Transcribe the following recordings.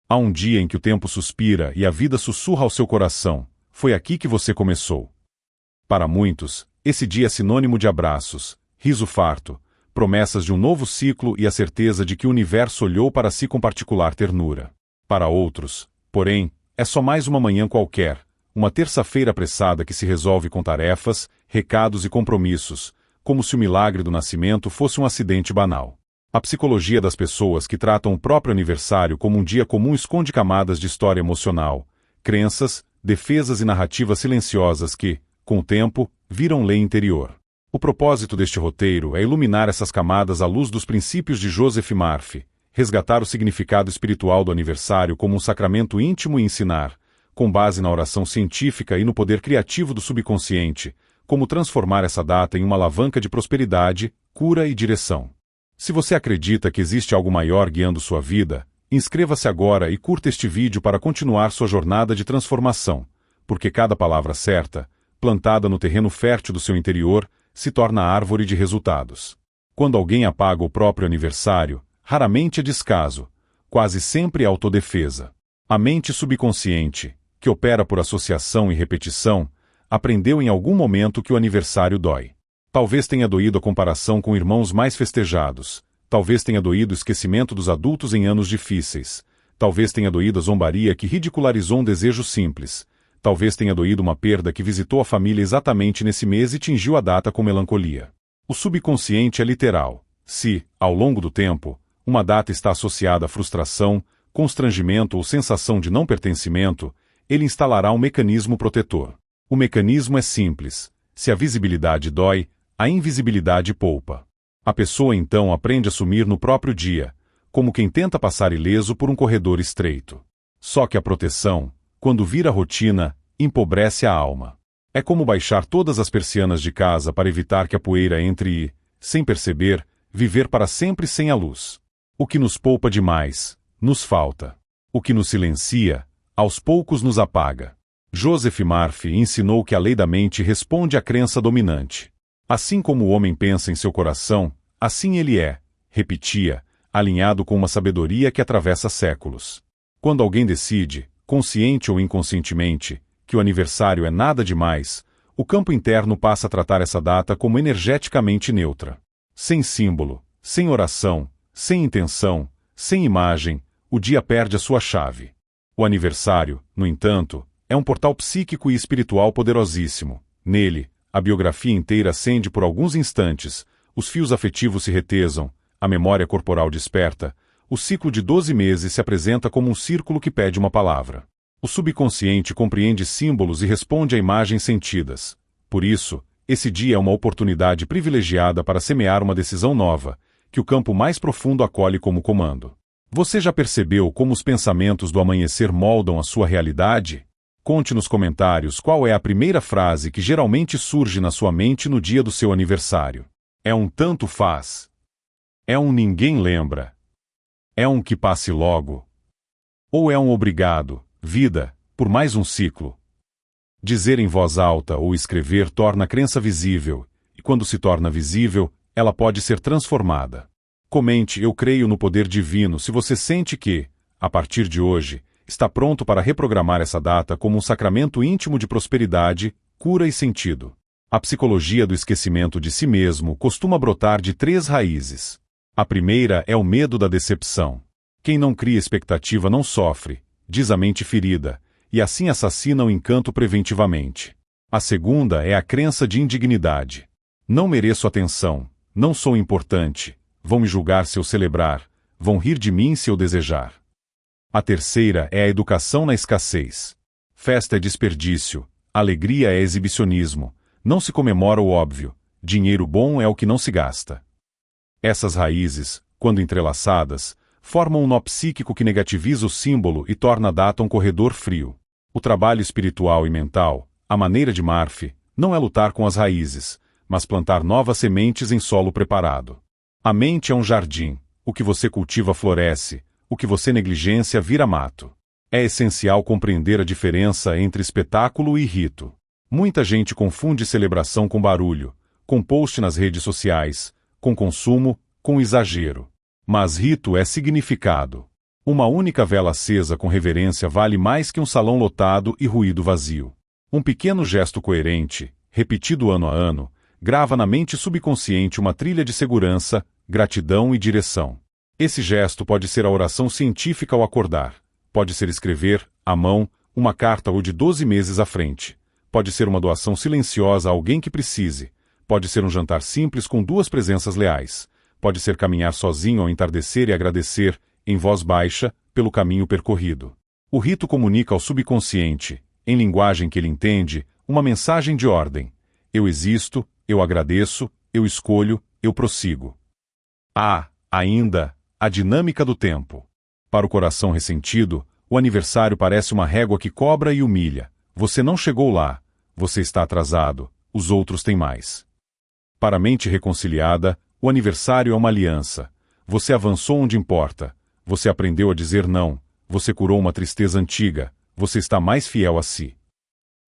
Há um dia em que o tempo suspira e a vida sussurra ao seu coração. Foi aqui que você começou. Para muitos, esse dia é sinônimo de abraços, riso farto, promessas de um novo ciclo e a certeza de que o universo olhou para si com particular ternura. Para outros, porém, é só mais uma manhã qualquer, uma terça-feira apressada que se resolve com tarefas, recados e compromissos, como se o milagre do nascimento fosse um acidente banal. A psicologia das pessoas que tratam o próprio aniversário como um dia comum esconde camadas de história emocional, crenças, defesas e narrativas silenciosas que, com o tempo, viram lei interior. O propósito deste roteiro é iluminar essas camadas à luz dos princípios de Joseph Murphy, resgatar o significado espiritual do aniversário como um sacramento íntimo e ensinar, com base na oração científica e no poder criativo do subconsciente, como transformar essa data em uma alavanca de prosperidade, cura e direção. Se você acredita que existe algo maior guiando sua vida, inscreva-se agora e curta este vídeo para continuar sua jornada de transformação, porque cada palavra certa, plantada no terreno fértil do seu interior, se torna árvore de resultados. Quando alguém apaga o próprio aniversário, raramente é descaso, quase sempre é autodefesa. A mente subconsciente, que opera por associação e repetição, aprendeu em algum momento que o aniversário dói. Talvez tenha doído a comparação com irmãos mais festejados, talvez tenha doído o esquecimento dos adultos em anos difíceis, talvez tenha doído a zombaria que ridicularizou um desejo simples, talvez tenha doído uma perda que visitou a família exatamente nesse mês e tingiu a data com melancolia. O subconsciente é literal. Se, ao longo do tempo, uma data está associada à frustração, constrangimento ou sensação de não pertencimento, ele instalará um mecanismo protetor. O mecanismo é simples. Se a visibilidade dói, a invisibilidade poupa. A pessoa então aprende a sumir no próprio dia, como quem tenta passar ileso por um corredor estreito. Só que a proteção, quando vira rotina, empobrece a alma. É como baixar todas as persianas de casa para evitar que a poeira entre e, sem perceber, viver para sempre sem a luz. O que nos poupa demais, nos falta. O que nos silencia, aos poucos nos apaga. Joseph Murphy ensinou que a lei da mente responde à crença dominante. Assim como o homem pensa em seu coração, assim ele é, repetia, alinhado com uma sabedoria que atravessa séculos. Quando alguém decide, consciente ou inconscientemente, que o aniversário é nada demais, o campo interno passa a tratar essa data como energeticamente neutra. Sem símbolo, sem oração, sem intenção, sem imagem, o dia perde a sua chave. O aniversário, no entanto, é um portal psíquico e espiritual poderosíssimo. Nele, a biografia inteira acende por alguns instantes, os fios afetivos se retesam, a memória corporal desperta, o ciclo de 12 meses se apresenta como um círculo que pede uma palavra. O subconsciente compreende símbolos e responde a imagens sentidas. Por isso, esse dia é uma oportunidade privilegiada para semear uma decisão nova, que o campo mais profundo acolhe como comando. Você já percebeu como os pensamentos do amanhecer moldam a sua realidade? Conte nos comentários qual é a primeira frase que geralmente surge na sua mente no dia do seu aniversário. É um tanto faz? É um ninguém lembra? É um que passe logo? Ou é um obrigado, vida, por mais um ciclo? Dizer em voz alta ou escrever torna a crença visível, e quando se torna visível, ela pode ser transformada. Comente "Eu creio no poder divino" se você sente que, a partir de hoje, está pronto para reprogramar essa data como um sacramento íntimo de prosperidade, cura e sentido. A psicologia do esquecimento de si mesmo costuma brotar de 3 raízes. A primeira é o medo da decepção. Quem não cria expectativa não sofre, diz a mente ferida, e assim assassina o encanto preventivamente. A segunda é a crença de indignidade. Não mereço atenção, não sou importante, vão me julgar se eu celebrar, vão rir de mim se eu desejar. A terceira é a educação na escassez. Festa é desperdício, alegria é exibicionismo, não se comemora o óbvio, dinheiro bom é o que não se gasta. Essas raízes, quando entrelaçadas, formam um nó psíquico que negativiza o símbolo e torna a data um corredor frio. O trabalho espiritual e mental, a maneira de Murphy, não é lutar com as raízes, mas plantar novas sementes em solo preparado. A mente é um jardim, o que você cultiva floresce, o que você negligencia vira mato. É essencial compreender a diferença entre espetáculo e rito. Muita gente confunde celebração com barulho, com post nas redes sociais, com consumo, com exagero. Mas rito é significado. Uma única vela acesa com reverência vale mais que um salão lotado e ruído vazio. Um pequeno gesto coerente, repetido ano a ano, grava na mente subconsciente uma trilha de segurança, gratidão e direção. Esse gesto pode ser a oração científica ao acordar. Pode ser escrever, à mão, uma carta ou de 12 meses à frente. Pode ser uma doação silenciosa a alguém que precise. Pode ser um jantar simples com 2 presenças leais. Pode ser caminhar sozinho ao entardecer e agradecer, em voz baixa, pelo caminho percorrido. O rito comunica ao subconsciente, em linguagem que ele entende, uma mensagem de ordem. Eu existo, eu agradeço, eu escolho, eu prossigo. Ainda, a dinâmica do tempo. Para o coração ressentido, o aniversário parece uma régua que cobra e humilha. Você não chegou lá, você está atrasado, os outros têm mais. Para a mente reconciliada, o aniversário é uma aliança. Você avançou onde importa. Você aprendeu a dizer não. Você curou uma tristeza antiga. Você está mais fiel a si.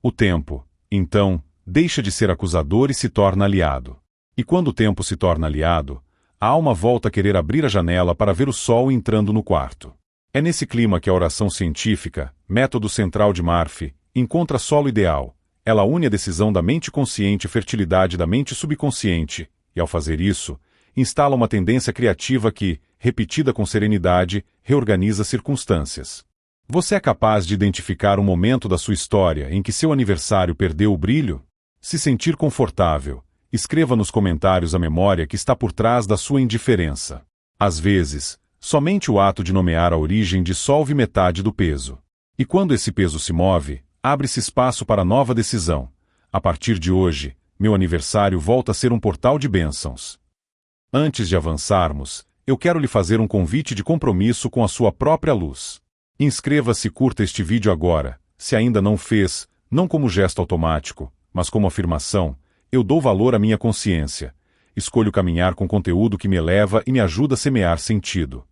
O tempo, então, deixa de ser acusador e se torna aliado. E quando o tempo se torna aliado, a alma volta a querer abrir a janela para ver o sol entrando no quarto. É nesse clima que a oração científica, método central de Murphy, encontra solo ideal. Ela une a decisão da mente consciente e fertilidade da mente subconsciente, e ao fazer isso, instala uma tendência criativa que, repetida com serenidade, reorganiza circunstâncias. Você é capaz de identificar um momento da sua história em que seu aniversário perdeu o brilho? Se sentir confortável, escreva nos comentários a memória que está por trás da sua indiferença. Às vezes, somente o ato de nomear a origem dissolve metade do peso. E quando esse peso se move, abre-se espaço para nova decisão. A partir de hoje, meu aniversário volta a ser um portal de bênçãos. Antes de avançarmos, eu quero lhe fazer um convite de compromisso com a sua própria luz. Inscreva-se e curta este vídeo agora. Se ainda não fez, não como gesto automático, mas como afirmação, eu dou valor à minha consciência. Escolho caminhar com conteúdo que me eleva e me ajuda a semear sentido.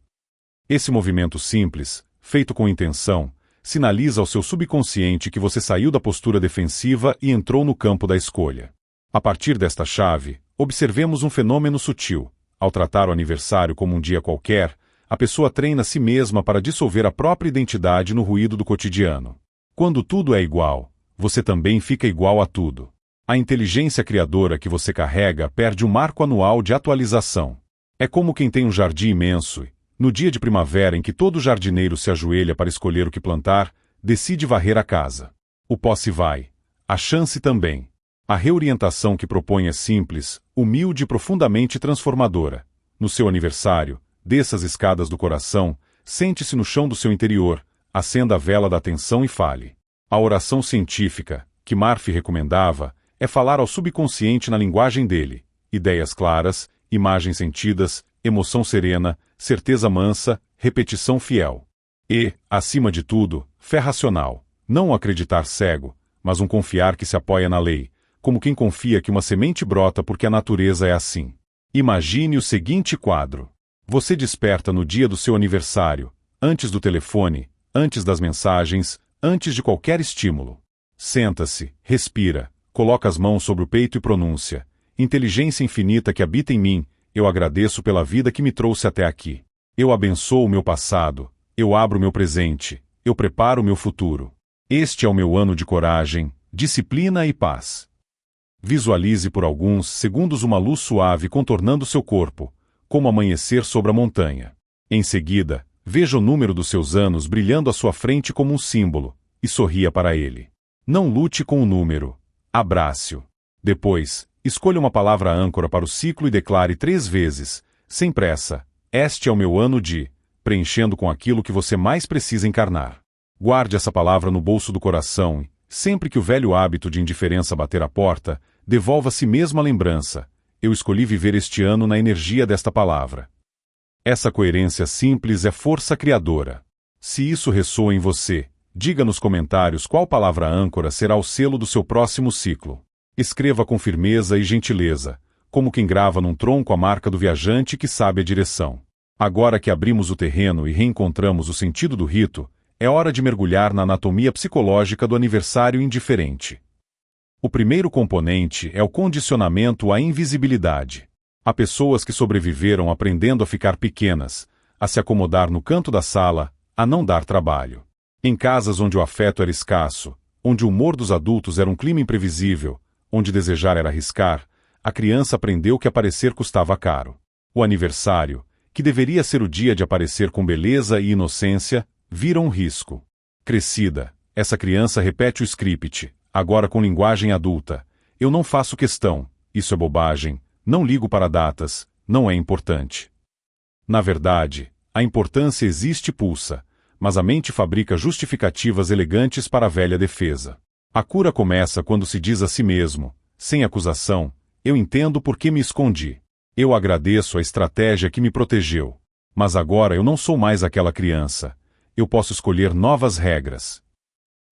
Esse movimento simples, feito com intenção, sinaliza ao seu subconsciente que você saiu da postura defensiva e entrou no campo da escolha. A partir desta chave, observemos um fenômeno sutil. Ao tratar o aniversário como um dia qualquer, a pessoa treina a si mesma para dissolver a própria identidade no ruído do cotidiano. Quando tudo é igual, você também fica igual a tudo. A inteligência criadora que você carrega perde um marco anual de atualização. É como quem tem um jardim imenso e, no dia de primavera em que todo jardineiro se ajoelha para escolher o que plantar, decide varrer a casa. O pó se vai. A chance também. A reorientação que propõe é simples, humilde e profundamente transformadora. No seu aniversário, desça as escadas do coração, sente-se no chão do seu interior, acenda a vela da atenção e fale. A oração científica, que Murphy recomendava, é falar ao subconsciente na linguagem dele. Ideias claras, imagens sentidas, emoção serena, certeza mansa, repetição fiel. E, acima de tudo, fé racional. Não um acreditar cego, mas um confiar que se apoia na lei, como quem confia que uma semente brota porque a natureza é assim. Imagine o seguinte quadro. Você desperta no dia do seu aniversário, antes do telefone, antes das mensagens, antes de qualquer estímulo. Senta-se, respira, coloca as mãos sobre o peito e pronuncia: inteligência infinita que habita em mim, eu agradeço pela vida que me trouxe até aqui. Eu abençoo o meu passado, eu abro o meu presente, eu preparo o meu futuro. Este é o meu ano de coragem, disciplina e paz. Visualize por alguns segundos uma luz suave contornando seu corpo, como amanhecer sobre a montanha. Em seguida, veja o número dos seus anos brilhando à sua frente como um símbolo, e sorria para ele. Não lute com o número. Abrace-o. Depois, escolha uma palavra âncora para o ciclo e declare 3 vezes, sem pressa: este é o meu ano de, preenchendo com aquilo que você mais precisa encarnar. Guarde essa palavra no bolso do coração e, sempre que o velho hábito de indiferença bater a porta, devolva a si mesmo a lembrança: eu escolhi viver este ano na energia desta palavra. Essa coerência simples é força criadora. Se isso ressoa em você, diga nos comentários qual palavra âncora será o selo do seu próximo ciclo. Escreva com firmeza e gentileza, como quem grava num tronco a marca do viajante que sabe a direção. Agora que abrimos o terreno e reencontramos o sentido do rito, é hora de mergulhar na anatomia psicológica do aniversário indiferente. O primeiro componente é o condicionamento à invisibilidade. Há pessoas que sobreviveram aprendendo a ficar pequenas, a se acomodar no canto da sala, a não dar trabalho. Em casas onde o afeto era escasso, onde o humor dos adultos era um clima imprevisível, onde desejar era arriscar, a criança aprendeu que aparecer custava caro. O aniversário, que deveria ser o dia de aparecer com beleza e inocência, vira um risco. Crescida, essa criança repete o script, agora com linguagem adulta. Eu não faço questão, isso é bobagem, não ligo para datas, não é importante. Na verdade, a importância existe e pulsa, mas a mente fabrica justificativas elegantes para a velha defesa. A cura começa quando se diz a si mesmo, sem acusação, eu entendo por que me escondi. Eu agradeço a estratégia que me protegeu. Mas agora eu não sou mais aquela criança. Eu posso escolher novas regras.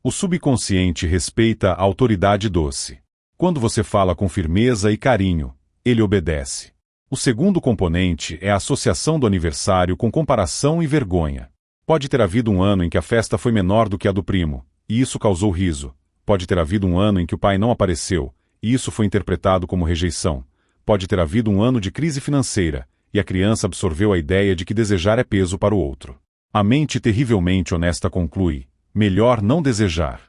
O subconsciente respeita a autoridade doce. Quando você fala com firmeza e carinho, ele obedece. O segundo componente é a associação do aniversário com comparação e vergonha. Pode ter havido um ano em que a festa foi menor do que a do primo, e isso causou riso. Pode ter havido um ano em que o pai não apareceu, e isso foi interpretado como rejeição. Pode ter havido um ano de crise financeira, e a criança absorveu a ideia de que desejar é peso para o outro. A mente terrivelmente honesta conclui, melhor não desejar.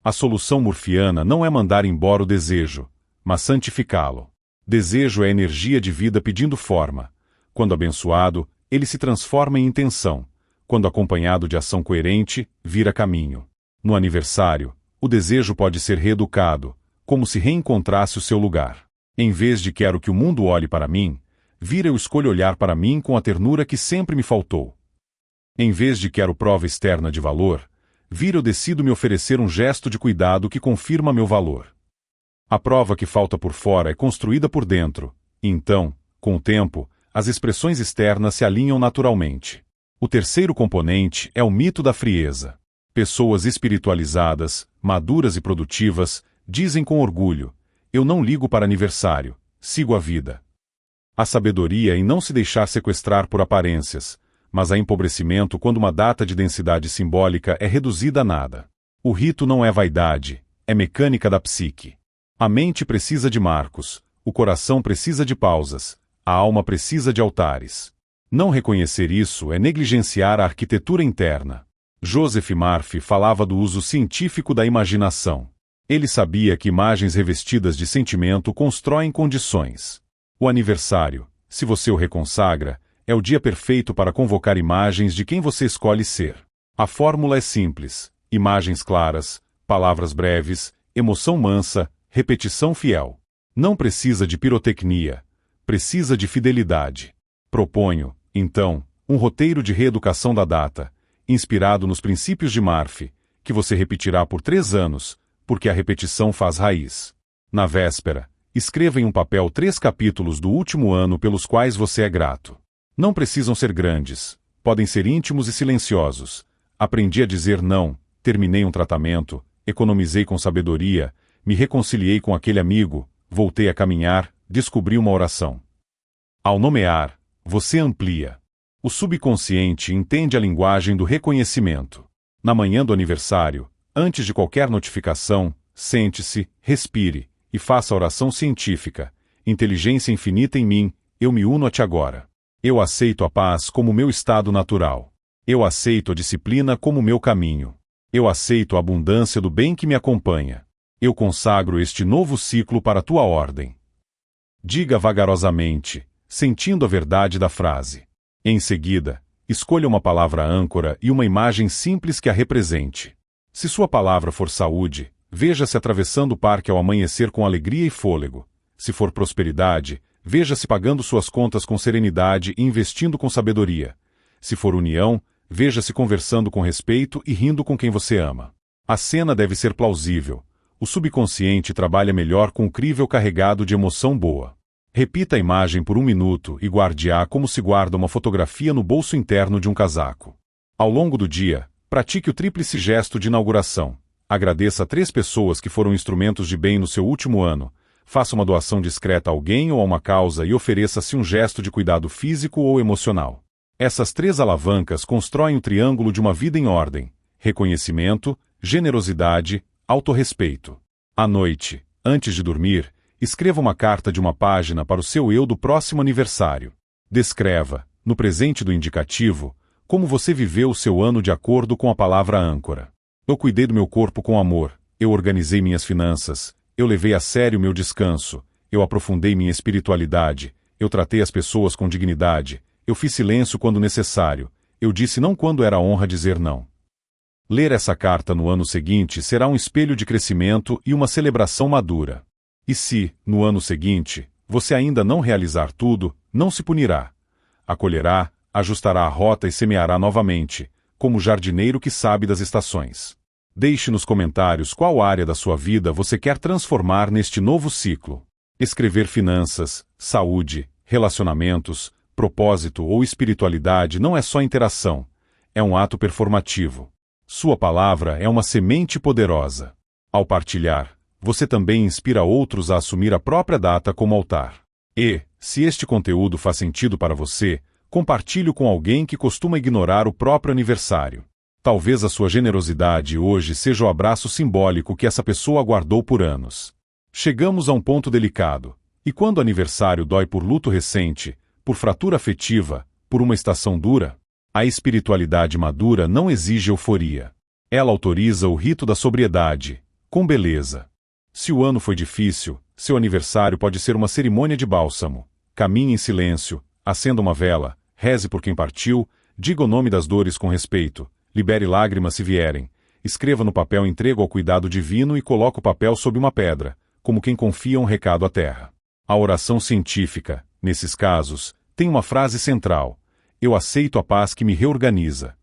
A solução murfiana não é mandar embora o desejo, mas santificá-lo. Desejo é energia de vida pedindo forma. Quando abençoado, ele se transforma em intenção. Quando acompanhado de ação coerente, vira caminho. No aniversário, o desejo pode ser reeducado, como se reencontrasse o seu lugar. Em vez de quero que o mundo olhe para mim, vira eu escolho olhar para mim com a ternura que sempre me faltou. Em vez de quero prova externa de valor, vira eu decido me oferecer um gesto de cuidado que confirma meu valor. A prova que falta por fora é construída por dentro, e então, com o tempo, as expressões externas se alinham naturalmente. O terceiro componente é o mito da frieza. Pessoas espiritualizadas, maduras e produtivas, dizem com orgulho, eu não ligo para aniversário, sigo a vida. A sabedoria em não se deixar sequestrar por aparências, mas há empobrecimento quando uma data de densidade simbólica é reduzida a nada. O rito não é vaidade, é mecânica da psique. A mente precisa de marcos, o coração precisa de pausas, a alma precisa de altares. Não reconhecer isso é negligenciar a arquitetura interna. Joseph Murphy falava do uso científico da imaginação. Ele sabia que imagens revestidas de sentimento constroem condições. O aniversário, se você o reconsagra, é o dia perfeito para convocar imagens de quem você escolhe ser. A fórmula é simples: imagens claras, palavras breves, emoção mansa, repetição fiel. Não precisa de pirotecnia, precisa de fidelidade. Proponho, então, um roteiro de reeducação da data, inspirado nos princípios de Murphy, que você repetirá por 3 anos, porque a repetição faz raiz. Na véspera, escreva em um papel 3 capítulos do último ano pelos quais você é grato. Não precisam ser grandes, podem ser íntimos e silenciosos. Aprendi a dizer não, terminei um tratamento, economizei com sabedoria, me reconciliei com aquele amigo, voltei a caminhar, descobri uma oração. Ao nomear, você amplia. O subconsciente entende a linguagem do reconhecimento. Na manhã do aniversário, antes de qualquer notificação, sente-se, respire, e faça a oração científica. Inteligência infinita em mim, eu me uno a ti agora. Eu aceito a paz como meu estado natural. Eu aceito a disciplina como meu caminho. Eu aceito a abundância do bem que me acompanha. Eu consagro este novo ciclo para a tua ordem. Diga vagarosamente, sentindo a verdade da frase. Em seguida, escolha uma palavra âncora e uma imagem simples que a represente. Se sua palavra for saúde, veja-se atravessando o parque ao amanhecer com alegria e fôlego. Se for prosperidade, veja-se pagando suas contas com serenidade e investindo com sabedoria. Se for união, veja-se conversando com respeito e rindo com quem você ama. A cena deve ser plausível. O subconsciente trabalha melhor com o crível carregado de emoção boa. Repita a imagem por 1 minuto e guarde-a como se guarda uma fotografia no bolso interno de um casaco. Ao longo do dia, pratique o tríplice gesto de inauguração. Agradeça a 3 pessoas que foram instrumentos de bem no seu último ano. Faça uma doação discreta a alguém ou a uma causa e ofereça-se um gesto de cuidado físico ou emocional. Essas 3 alavancas constroem o triângulo de uma vida em ordem: reconhecimento, generosidade, autorrespeito. À noite, antes de dormir, escreva uma carta de uma página para o seu eu do próximo aniversário. Descreva, no presente do indicativo, como você viveu o seu ano de acordo com a palavra âncora. Eu cuidei do meu corpo com amor, eu organizei minhas finanças, eu levei a sério meu descanso, eu aprofundei minha espiritualidade, eu tratei as pessoas com dignidade, eu fiz silêncio quando necessário, eu disse não quando era honra dizer não. Ler essa carta no ano seguinte será um espelho de crescimento e uma celebração madura. E se, no ano seguinte, você ainda não realizar tudo, não se punirá. Acolherá, ajustará a rota e semeará novamente, como jardineiro que sabe das estações. Deixe nos comentários qual área da sua vida você quer transformar neste novo ciclo. Escrever finanças, saúde, relacionamentos, propósito ou espiritualidade não é só interação, é um ato performativo. Sua palavra é uma semente poderosa. Ao partilhar, você também inspira outros a assumir a própria data como altar. E, se este conteúdo faz sentido para você, compartilhe com alguém que costuma ignorar o próprio aniversário. Talvez a sua generosidade hoje seja o abraço simbólico que essa pessoa aguardou por anos. Chegamos a um ponto delicado, e quando o aniversário dói por luto recente, por fratura afetiva, por uma estação dura, a espiritualidade madura não exige euforia. Ela autoriza o rito da sobriedade, com beleza. Se o ano foi difícil, seu aniversário pode ser uma cerimônia de bálsamo. Caminhe em silêncio, acenda uma vela, reze por quem partiu, diga o nome das dores com respeito, libere lágrimas se vierem, escreva no papel entregue ao cuidado divino e coloque o papel sob uma pedra, como quem confia um recado à terra. A oração científica, nesses casos, tem uma frase central: eu aceito a paz que me reorganiza.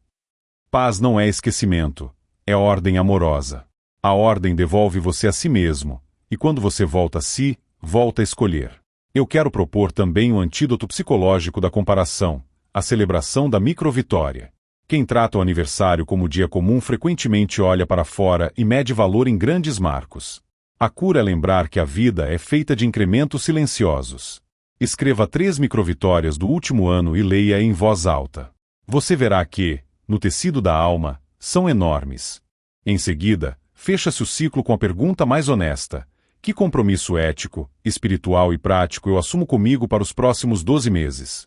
Paz não é esquecimento, é ordem amorosa. A ordem devolve você a si mesmo, e quando você volta a si, volta a escolher. Eu quero propor também um antídoto psicológico da comparação, a celebração da microvitória. Quem trata o aniversário como dia comum frequentemente olha para fora e mede valor em grandes marcos. A cura é lembrar que a vida é feita de incrementos silenciosos. Escreva 3 microvitórias do último ano e leia em voz alta. Você verá que, no tecido da alma, são enormes. Em seguida, fecha-se o ciclo com a pergunta mais honesta: que compromisso ético, espiritual e prático eu assumo comigo para os próximos 12 meses?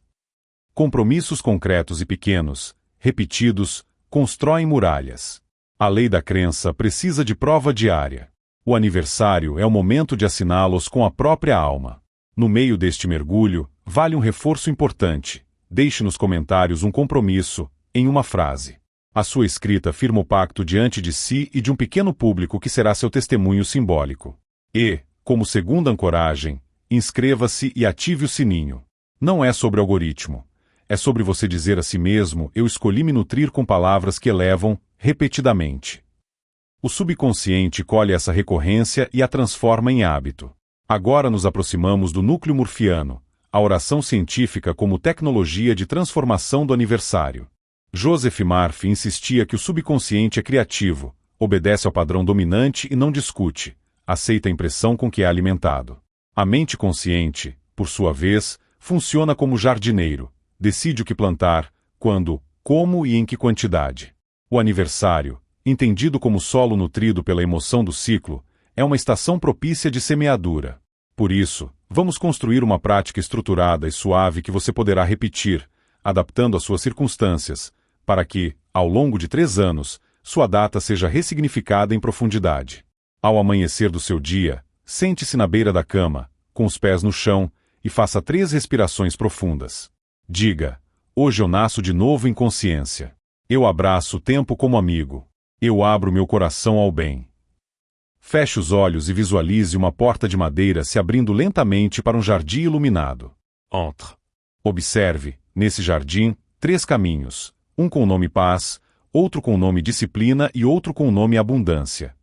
Compromissos concretos e pequenos, repetidos, constroem muralhas. A lei da crença precisa de prova diária. O aniversário é o momento de assiná-los com a própria alma. No meio deste mergulho, vale um reforço importante. Deixe nos comentários um compromisso, em uma frase. A sua escrita firma o pacto diante de si e de um pequeno público que será seu testemunho simbólico. E, como segunda ancoragem, inscreva-se e ative o sininho. Não é sobre algoritmo. É sobre você dizer a si mesmo: eu escolhi me nutrir com palavras que elevam, repetidamente. O subconsciente colhe essa recorrência e a transforma em hábito. Agora nos aproximamos do núcleo murfiano, a oração científica como tecnologia de transformação do aniversário. Joseph Murphy insistia que o subconsciente é criativo, obedece ao padrão dominante e não discute, aceita a impressão com que é alimentado. A mente consciente, por sua vez, funciona como jardineiro, decide o que plantar, quando, como e em que quantidade. O aniversário, entendido como solo nutrido pela emoção do ciclo, é uma estação propícia de semeadura. Por isso, vamos construir uma prática estruturada e suave que você poderá repetir, adaptando às suas circunstâncias, para que, ao longo de 3 anos, sua data seja ressignificada em profundidade. Ao amanhecer do seu dia, sente-se na beira da cama, com os pés no chão, e faça 3 respirações profundas. Diga: hoje eu nasço de novo em consciência. Eu abraço o tempo como amigo. Eu abro meu coração ao bem. Feche os olhos e visualize uma porta de madeira se abrindo lentamente para um jardim iluminado. Entre. Observe, nesse jardim, 3 caminhos, um com o nome paz, outro com o nome disciplina e outro com o nome abundância.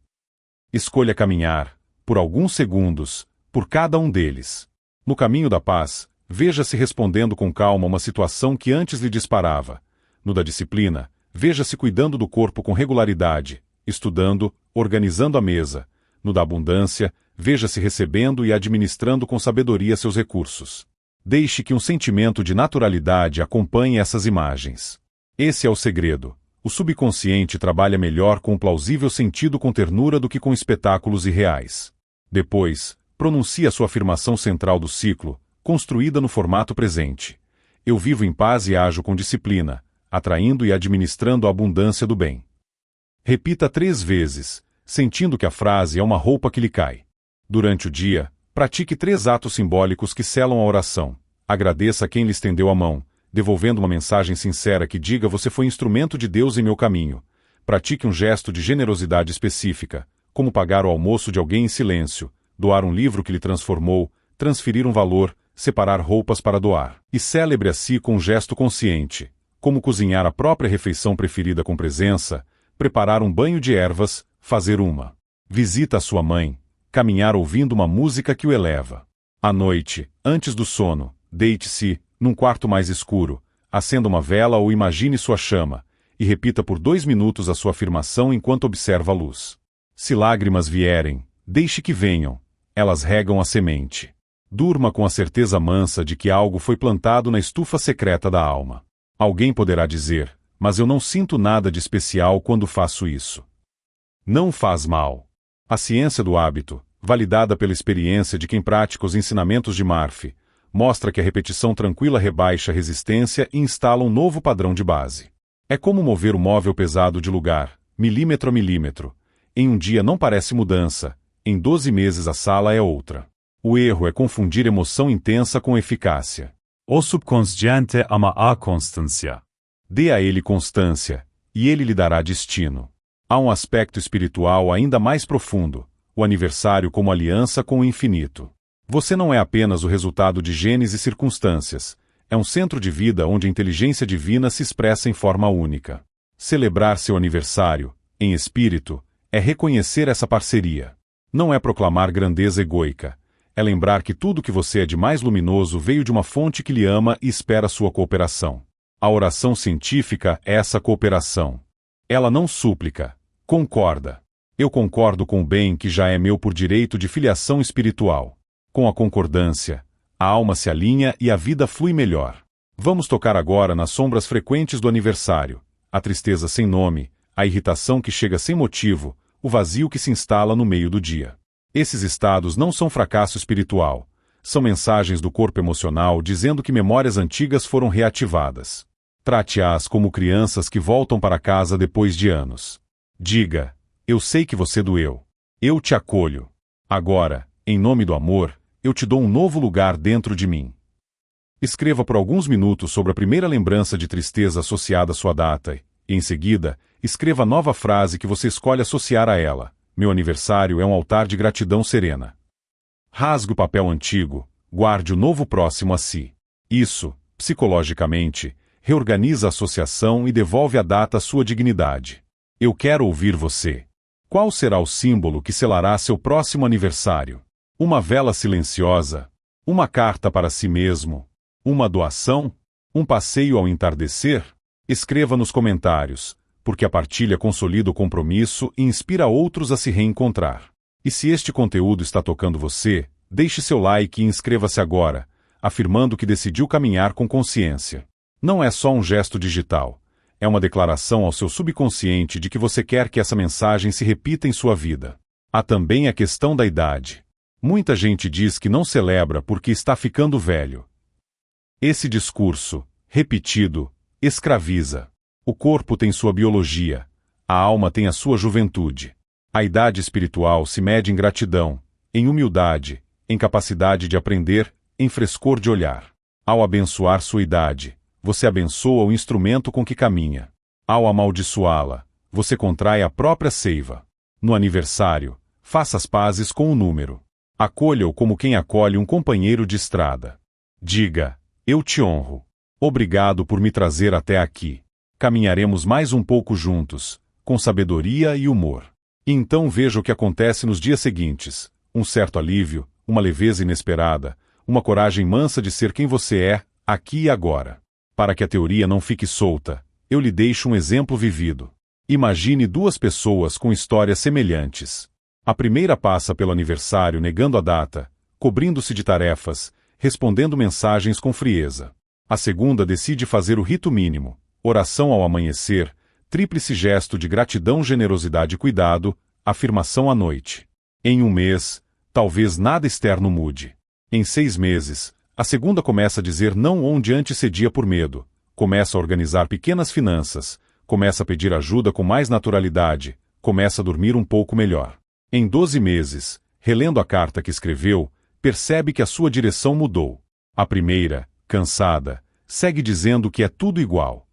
Escolha caminhar, por alguns segundos, por cada um deles. No caminho da paz, veja-se respondendo com calma uma situação que antes lhe disparava. No da disciplina, veja-se cuidando do corpo com regularidade, estudando, organizando a mesa. No da abundância, veja-se recebendo e administrando com sabedoria seus recursos. Deixe que um sentimento de naturalidade acompanhe essas imagens. Esse é o segredo. O subconsciente trabalha melhor com um plausível sentido com ternura do que com espetáculos irreais. Depois, pronuncie a sua afirmação central do ciclo, construída no formato presente. Eu vivo em paz e ajo com disciplina. atraindo e administrando a abundância do bem. Repita 3 vezes, sentindo que a frase é uma roupa que lhe cai. Durante o dia, pratique 3 atos simbólicos que selam a oração. Agradeça a quem lhe estendeu a mão, devolvendo uma mensagem sincera que diga: você foi instrumento de Deus em meu caminho. Pratique um gesto de generosidade específica, como pagar o almoço de alguém em silêncio, doar um livro que lhe transformou, transferir um valor, separar roupas para doar. E celebre a si com um gesto consciente, como cozinhar a própria refeição preferida com presença, preparar um banho de ervas, fazer uma visita à sua mãe, caminhar ouvindo uma música que o eleva. À noite, antes do sono, deite-se, num quarto mais escuro, acenda uma vela ou imagine sua chama, e repita por 2 minutos a sua afirmação enquanto observa a luz. Se lágrimas vierem, deixe que venham, elas regam a semente. Durma com a certeza mansa de que algo foi plantado na estufa secreta da alma. Alguém poderá dizer: mas eu não sinto nada de especial quando faço isso. Não faz mal. A ciência do hábito, validada pela experiência de quem pratica os ensinamentos de Murphy, mostra que a repetição tranquila rebaixa a resistência e instala um novo padrão de base. É como mover o móvel pesado de lugar, milímetro a milímetro. Em um dia não parece mudança, em 12 meses a sala é outra. O erro é confundir emoção intensa com eficácia. O subconsciente ama a constância. Dê a ele constância, e ele lhe dará destino. Há um aspecto espiritual ainda mais profundo, o aniversário como aliança com o infinito. Você não é apenas o resultado de genes e circunstâncias, é um centro de vida onde a inteligência divina se expressa em forma única. Celebrar seu aniversário, em espírito, é reconhecer essa parceria. Não é proclamar grandeza egoica, é lembrar que tudo que você é de mais luminoso veio de uma fonte que lhe ama e espera sua cooperação. A oração científica é essa cooperação. Ela não súplica, concorda. Eu concordo com o bem que já é meu por direito de filiação espiritual. Com a concordância, a alma se alinha e a vida flui melhor. Vamos tocar agora nas sombras frequentes do aniversário, a tristeza sem nome, a irritação que chega sem motivo, o vazio que se instala no meio do dia. Esses estados não são fracasso espiritual, são mensagens do corpo emocional dizendo que memórias antigas foram reativadas. Trate-as como crianças que voltam para casa depois de anos. Diga: eu sei que você doeu. Eu te acolho. Agora, em nome do amor, eu te dou um novo lugar dentro de mim. Escreva por alguns minutos sobre a primeira lembrança de tristeza associada à sua data e, em seguida, escreva a nova frase que você escolhe associar a ela. Meu aniversário é um altar de gratidão serena. Rasgue o papel antigo, guarde o novo próximo a si. Isso, psicologicamente, reorganiza a associação e devolve à data sua dignidade. Eu quero ouvir você. Qual será o símbolo que selará seu próximo aniversário? Uma vela silenciosa? Uma carta para si mesmo? Uma doação? Um passeio ao entardecer? Escreva nos comentários, porque a partilha consolida o compromisso e inspira outros a se reencontrar. E se este conteúdo está tocando você, deixe seu like e inscreva-se agora, afirmando que decidiu caminhar com consciência. Não é só um gesto digital, é uma declaração ao seu subconsciente de que você quer que essa mensagem se repita em sua vida. Há também a questão da idade. Muita gente diz que não celebra porque está ficando velho. Esse discurso, repetido, escraviza. O corpo tem sua biologia, a alma tem a sua juventude. A idade espiritual se mede em gratidão, em humildade, em capacidade de aprender, em frescor de olhar. Ao abençoar sua idade, você abençoa o instrumento com que caminha. Ao amaldiçoá-la, você contrai a própria seiva. No aniversário, faça as pazes com o número. Acolha-o como quem acolhe um companheiro de estrada. Diga: eu te honro. Obrigado por me trazer até aqui. Caminharemos mais um pouco juntos, com sabedoria e humor. E então veja o que acontece nos dias seguintes. Um certo alívio, uma leveza inesperada, uma coragem mansa de ser quem você é, aqui e agora. Para que a teoria não fique solta, eu lhe deixo um exemplo vivido. Imagine 2 pessoas com histórias semelhantes. A primeira passa pelo aniversário negando a data, cobrindo-se de tarefas, respondendo mensagens com frieza. A segunda decide fazer o rito mínimo, oração ao amanhecer, tríplice gesto de gratidão, generosidade e cuidado, afirmação à noite. Em um mês, talvez nada externo mude. Em 6 meses, a segunda começa a dizer não onde antes cedia por medo, começa a organizar pequenas finanças, começa a pedir ajuda com mais naturalidade, começa a dormir um pouco melhor. Em 12 meses, relendo a carta que escreveu, percebe que a sua direção mudou. A primeira, cansada, segue dizendo que é tudo igual.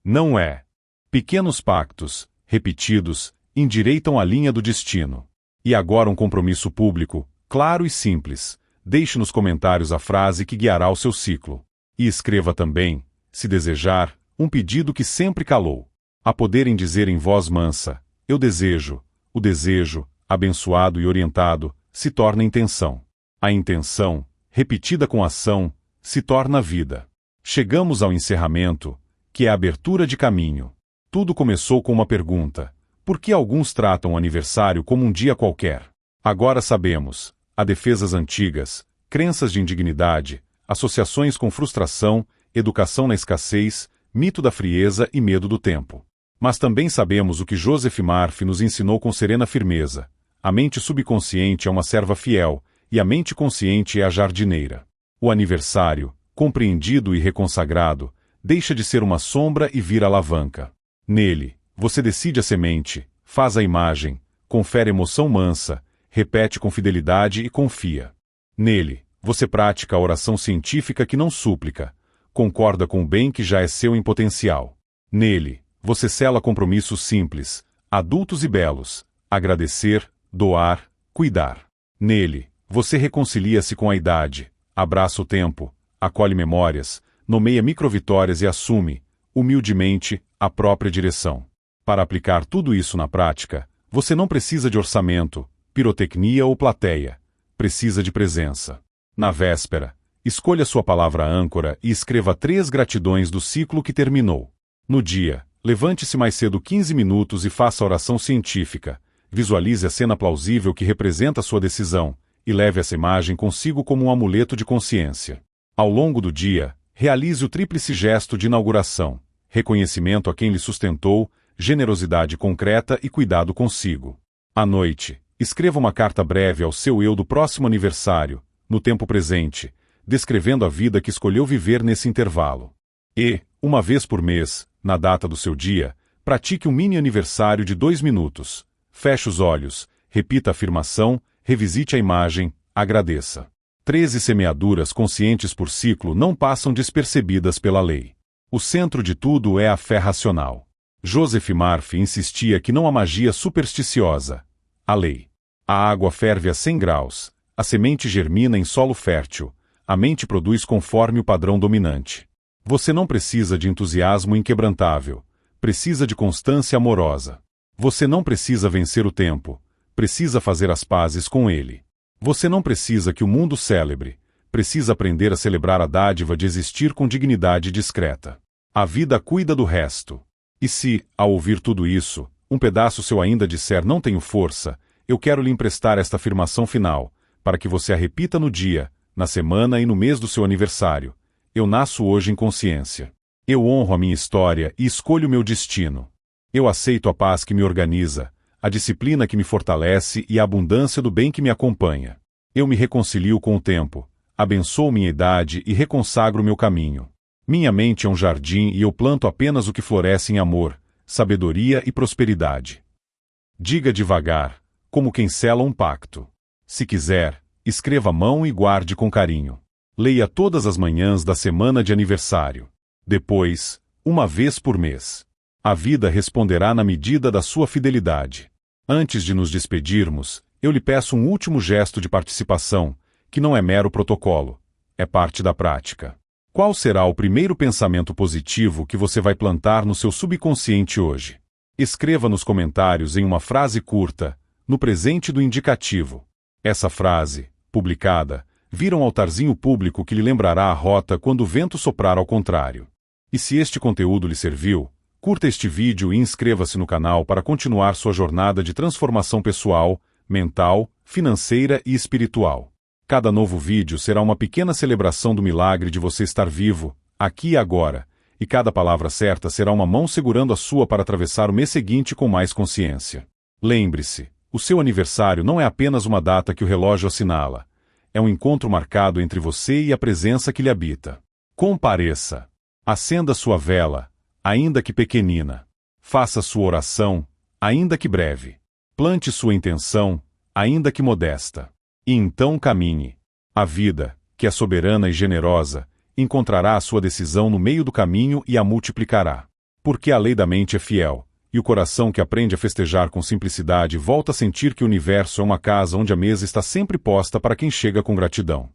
Não é. Pequenos pactos, repetidos, endireitam a linha do destino. E agora um compromisso público, claro e simples. Deixe nos comentários a frase que guiará o seu ciclo. E escreva também, se desejar, um pedido que sempre calou. A poderem dizer em voz mansa, eu desejo. O desejo, abençoado e orientado, se torna intenção. A intenção, repetida com ação, se torna vida. Chegamos ao encerramento, que é a abertura de caminho. Tudo começou com uma pergunta. Por que alguns tratam o aniversário como um dia qualquer? Agora sabemos. Há defesas antigas, crenças de indignidade, associações com frustração, educação na escassez, mito da frieza e medo do tempo. Mas também sabemos o que Joseph Murphy nos ensinou com serena firmeza. A mente subconsciente é uma serva fiel, e a mente consciente é a jardineira. O aniversário, compreendido e reconsagrado, deixa de ser uma sombra e vira alavanca. Nele, você decide a semente, faz a imagem, confere emoção mansa, repete com fidelidade e confia. Nele, você pratica a oração científica que não súplica, concorda com o bem que já é seu em potencial. Nele, você sela compromissos simples, adultos e belos, agradecer, doar, cuidar. Nele, você reconcilia-se com a idade, abraça o tempo, acolhe memórias, nomeia microvitórias e assume, humildemente, a própria direção. Para aplicar tudo isso na prática, você não precisa de orçamento, pirotecnia ou plateia. Precisa de presença. Na véspera, escolha sua palavra âncora e escreva 3 gratidões do ciclo que terminou. No dia, levante-se mais cedo 15 minutos e faça a oração científica. Visualize a cena plausível que representa sua decisão e leve essa imagem consigo como um amuleto de consciência. Ao longo do dia, realize o tríplice gesto de inauguração: reconhecimento a quem lhe sustentou, generosidade concreta e cuidado consigo. À noite, escreva uma carta breve ao seu eu do próximo aniversário, no tempo presente, descrevendo a vida que escolheu viver nesse intervalo. E, uma vez por mês, na data do seu dia, pratique um mini aniversário de 2 minutos. Feche os olhos, repita a afirmação, revisite a imagem, agradeça. 13 semeaduras conscientes por ciclo não passam despercebidas pela lei. O centro de tudo é a fé racional. Joseph Murphy insistia que não há magia supersticiosa. A lei. A água ferve a 100 graus, a semente germina em solo fértil, a mente produz conforme o padrão dominante. Você não precisa de entusiasmo inquebrantável, precisa de constância amorosa. Você não precisa vencer o tempo, precisa fazer as pazes com ele. Você não precisa que o mundo celebre, precisa aprender a celebrar a dádiva de existir com dignidade discreta. A vida cuida do resto. E se, ao ouvir tudo isso, um pedaço seu ainda disser não tenho força, eu quero lhe emprestar esta afirmação final, para que você a repita no dia, na semana e no mês do seu aniversário. Eu nasço hoje em consciência. Eu honro a minha história e escolho meu destino. Eu aceito a paz que me organiza, a disciplina que me fortalece e a abundância do bem que me acompanha. Eu me reconcilio com o tempo, abençoo minha idade e reconsagro meu caminho. Minha mente é um jardim e eu planto apenas o que floresce em amor, sabedoria e prosperidade. Diga devagar, como quem sela um pacto. Se quiser, escreva à mão e guarde com carinho. Leia todas as manhãs da semana de aniversário. Depois, uma vez por mês. A vida responderá na medida da sua fidelidade. Antes de nos despedirmos, eu lhe peço um último gesto de participação, que não é mero protocolo, é parte da prática. Qual será o primeiro pensamento positivo que você vai plantar no seu subconsciente hoje? Escreva nos comentários em uma frase curta, no presente do indicativo. Essa frase, publicada, vira um altarzinho público que lhe lembrará a rota quando o vento soprar ao contrário. E se este conteúdo lhe serviu, curta este vídeo e inscreva-se no canal para continuar sua jornada de transformação pessoal, mental, financeira e espiritual. Cada novo vídeo será uma pequena celebração do milagre de você estar vivo, aqui e agora, e cada palavra certa será uma mão segurando a sua para atravessar o mês seguinte com mais consciência. Lembre-se, o seu aniversário não é apenas uma data que o relógio assinala, é um encontro marcado entre você e a presença que lhe habita. Compareça. Acenda sua vela, ainda que pequenina. Faça sua oração, ainda que breve. Plante sua intenção, ainda que modesta. E então caminhe. A vida, que é soberana e generosa, encontrará a sua decisão no meio do caminho e a multiplicará. Porque a lei da mente é fiel, e o coração que aprende a festejar com simplicidade volta a sentir que o universo é uma casa onde a mesa está sempre posta para quem chega com gratidão.